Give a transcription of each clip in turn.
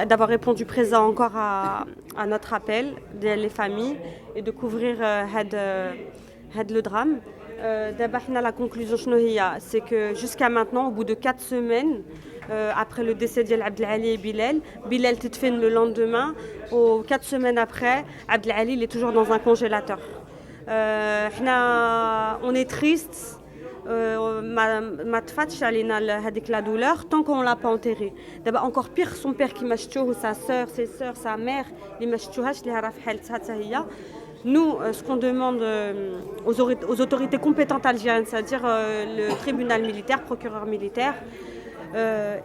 d'avoir répondu présent encore à notre appel des familles et de couvrir le drame. D'abord, la conclusion c'est que jusqu'à maintenant, au bout de 4 semaines, après le décès d'Abdelali et Bilal t'edfine le lendemain. 4 semaines après, Abdelali il est toujours dans un congélateur. On est triste. Ma tfatch alina hadik la douleur tant qu'on l'a pas enterré. D'abord encore pire son père qui m'a choué, sa sœur, ses sœurs, sa mère, les m'a chouhash li hara fi halat. Nous, ce qu'on demande aux autorités compétentes algériennes, c'est-à-dire le tribunal militaire, procureur militaire,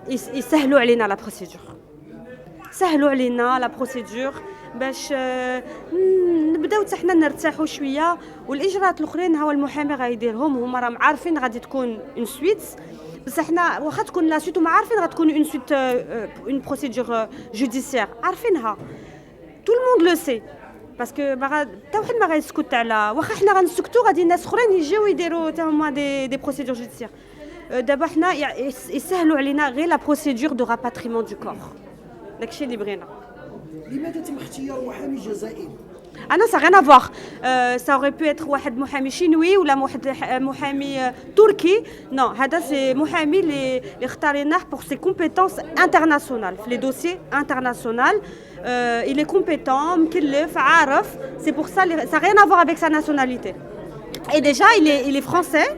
ils sahlou alina la procédure. سهلوا علينا لا بروسيدور باش نبداو حتى حنا نرتاحوا شويه والاجراءات الاخرين هو المحامي غايديرهم هما راهم عارفين غادي تكون اون سويت بس حنا واخا تكون لا سويت وما عارفين غتكون اون سويت اون بروسيدور جوديسيير عارفينها تو الموند لو سي باسكو حتى واحد ما غيسكت على واخا حنا غنسكتوا غادي الناس اخرين يجيو يديروا حتى هما دي بروسيدور جوديسيير دابا حنا يسهلوا علينا غير لا بروسيدور دو راباتريمون دو كور داكشي اللي بغينا. لماذا تم اختيار محامي جزائري؟ انا سا غين افواغ سا اوري بو اتر واحد محامي شينوي ولا واحد محامي تركي نو هذا سي محامي اللي اختاريناه بور سي كومبيتونس انترناسيونال في لي دوسيي انترناسيونال il est compétent مكلف عارف c'est pour ça ça rien à voir avec sa nationalité et déjà il est français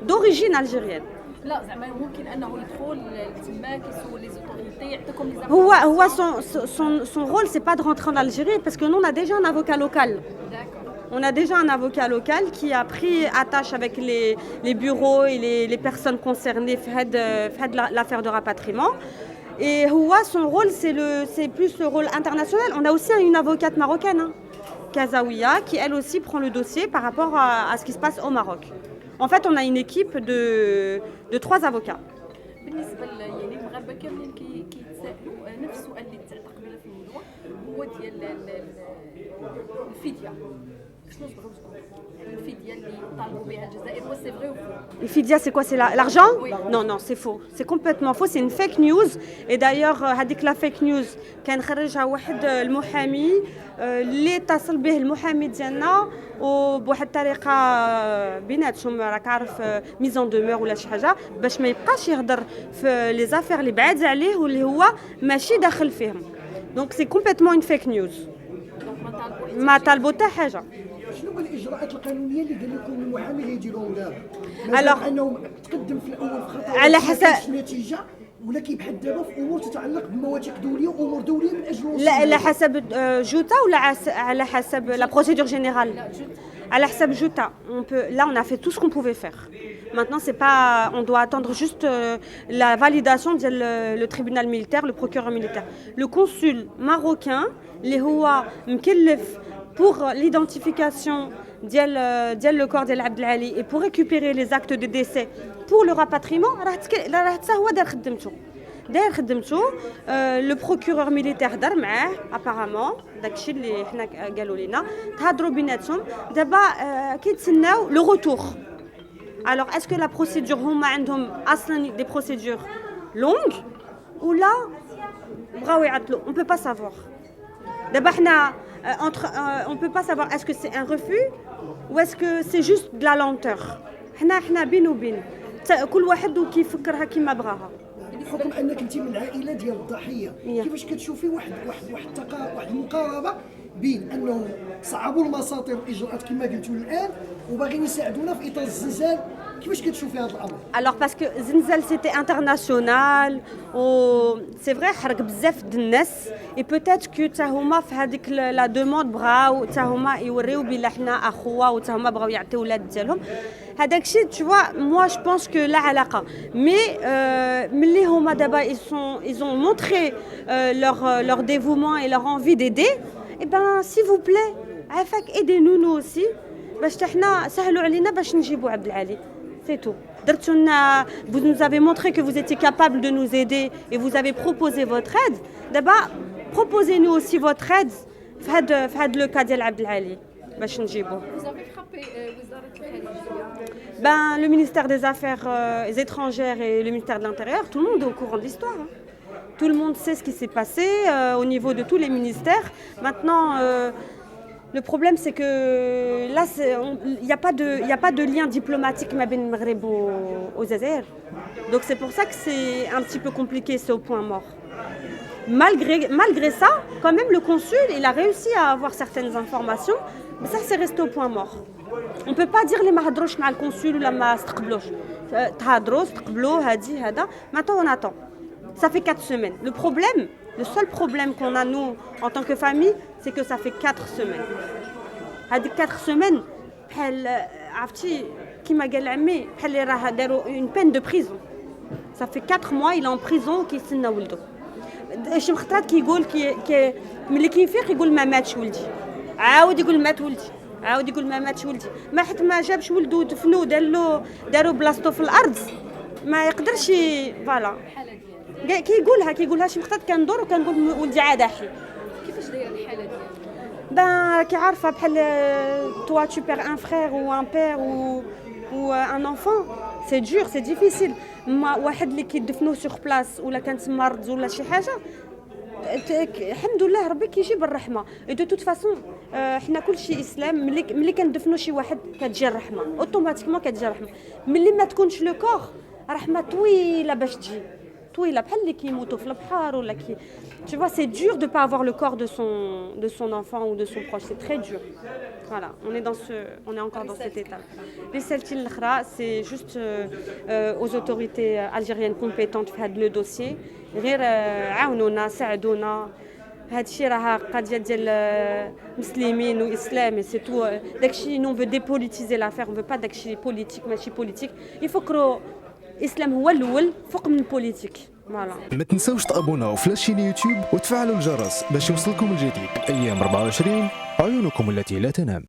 d'origine algérienne. لا زعما ممكن انه يدخل تماك يسول لي زوتوريتي يعطيكم لي هو son rôle c'est pas de rentrer en Algérie parce que nous on a déjà un avocat local. D'accord. On a déjà un avocat local qui a pris attache avec les bureaux et les personnes concernées fait l'affaire de rapatriement. Et son rôle c'est plus le rôle international. On a aussi une avocate marocaine, Kazaouia, qui elle aussi prend le dossier par rapport à ce qui se passe au Maroc. En fait, on a une équipe de 3 avocats. بالنسبه يعني المغاربه كاملين كيتسائلوا نفس السؤال اللي تسال قبيله في الموضوع هو ديال الفديه شنو تبغيو تقولوا الفديه اللي طالبوا بها الجزائر هو سي فري Le fidia, c'est quoi? C'est l'argent? Oui. Non, c'est faux. C'est complètement faux. C'est une fake news. Et d'ailleurs, هذيك la fake news كان خرجها واحد المحامي اللي اتصل به المحامي ديالنا وبواحد الطريقه بيناتهم راك عارف ميزون دومور ولا شي حاجه باش ما يبقاش يهضر في لي زافير اللي بعاد عليه واللي هو ماشي داخل فيهم. دونك سي كومبليتمون اون فيك نيوز. ما طالبوا حتى حاجه. شنو هو الاجراءات القانونيه اللي قال لكم المحامي اللي يديرهم Alors دابا؟ انه تقدم في الاول في خطأ على حسب نتيجه ولا كيبحث دابا في امور تتعلق بمواثيق دوليه وامور دوليه من اجل لا على حسب جوتا ولا على حسب لا بروسيدور جينيرال. À la Hsab Juta, là on a fait tout ce qu'on pouvait faire. Maintenant on doit attendre juste la validation du tribunal militaire, le procureur militaire. Le consul marocain, les Houa Mkellef pour l'identification le corps de Abdelali et pour récupérer les actes de décès pour le rapatriement, داير خدمته لو بروكورور ميليتير دار معاه ابارامون داكشي اللي حنا قالوا لنا تهضروا بيناتهم دابا كيتسناو لو روتور. الوغ اسكو لا بروسيدور هما عندهم اصلا دي بروسيدور لونغ ولا بغاو يعطلوا اون بو با سافوار. دابا حنا on peut pas savoir est-ce que c'est un refus ou est-ce que c'est juste de la lenteur. حنا بين وبين كل واحد وكيفكرها كيما بغاها. بحكم انك انت من العائله ديال الضحيه كيفاش كتشوفي واحد المقاربه بين انهم صعبوا المساطر والاجراءات كما قلتوا الان وباغيين يساعدونا في اطار الزلزال كيفاش كتشوفي هذا الامر؟ Alors parce que زلزال c'était international c'est vrai حرق بزاف د الناس et peut-être que حتى هما في هذيك لا دوموند بغاو حتى هما يوريو بلا حنا اخوه وحتى هما بغاو يعطيو ولاد ديالهم هذاك الشيء tu vois moi je pense que لا علاقه mais ملي هما دابا ils ont montré leur dévouement et leur envie d'aider et ben s'il vous plaît عافاك aidez-nous nous aussi باش حنا سهلوا علينا باش نجيبوا عبد العالي. C'est tout. Vous nous avez montré que vous étiez capable de nous aider et vous avez proposé votre aide. D'abord, proposez-nous aussi votre aide في هذا le cas ديال عبد العالي باش نجيبوه. Vous avez frappé وزارة الخارجية Ben, le ministère des Affaires étrangères et le ministère de l'Intérieur, tout le monde est au courant de l'histoire. Hein. Tout le monde sait ce qui s'est passé au niveau de tous les ministères. Maintenant, le problème, c'est que là, il n'y a pas de lien diplomatique avec le Maghreb aux Zaïre. Donc c'est pour ça que c'est un petit peu compliqué, c'est au point mort. Malgré ça, quand même, le consul, il a réussi à avoir certaines informations, mais ça, c'est resté au point mort. On ne peut pas dire les ما هضروش مع الconsul ou ما استقبلوش. تهضروا استقبلوا هذا. Maintenant, on attend. Ça fait 4 semaines. Le seul problème qu'on a, nous, en tant que famille, c'est que ça fait 4 semaines. هذيك 4 semaines, عرفتي كيما قال عمي بحال اللي راه داروا une peine de prison. Ça fait 4 mois, il est en prison كيستنى ولده. شي مخطرات كيقول ملي كيفيق يقول ما ماتش ولدي. عاود يقول مات ولدي. عاود يقول ما ماتش ولدي. ما حيت ما جابش ولده ودفنوه داروا بلاصتو في الأرض. ما يقدرش فوالا. كيقولها شي مخطط كندور وكنقول ولدي عاد حي. كيفاش دايره الحاله ديالك؟ Ben, كي عارفه بحال toi tu perds un frère ou un père ou un enfant, c'est dur, c'est difficile. ما واحد اللي كيدفنوه sur place ولا كانت مرض ولا شي حاجه الحمد لله ربي كيجيب الرحمه. دو توت فاسون حنا كلشي اسلام ملي كندفنوا شي واحد كتجي الرحمه اوتوماتيكمون كتجي الرحمه. ملي ما تكونش لو كور رحمه طويله باش تجي طويله بحال اللي كيموتوا في البحر ولا كي tu vois c'est dur de pas avoir le corps de son enfant ou de son proche, c'est très dur. Voilà, on est encore dans cette étape. Les Celtines l'Akhra, c'est juste aux autorités algériennes compétentes في هذا le dossier غير عاونونا ساعدونا. هادشي راه قضيه ديال مسلمين واسلام سي تو داكشي نون فو ديبوليتيزي لافير اون فو با داكشي بوليتيك ماشي بوليتيك يفكروا الاسلام هو الاول فوق من البوليتيك. فوالا ما تنساوش تابوناو في لاشين يوتيوب وتفعلوا الجرس باش يوصلكم الجديد. ايام 24 عيونكم التي لا تنام.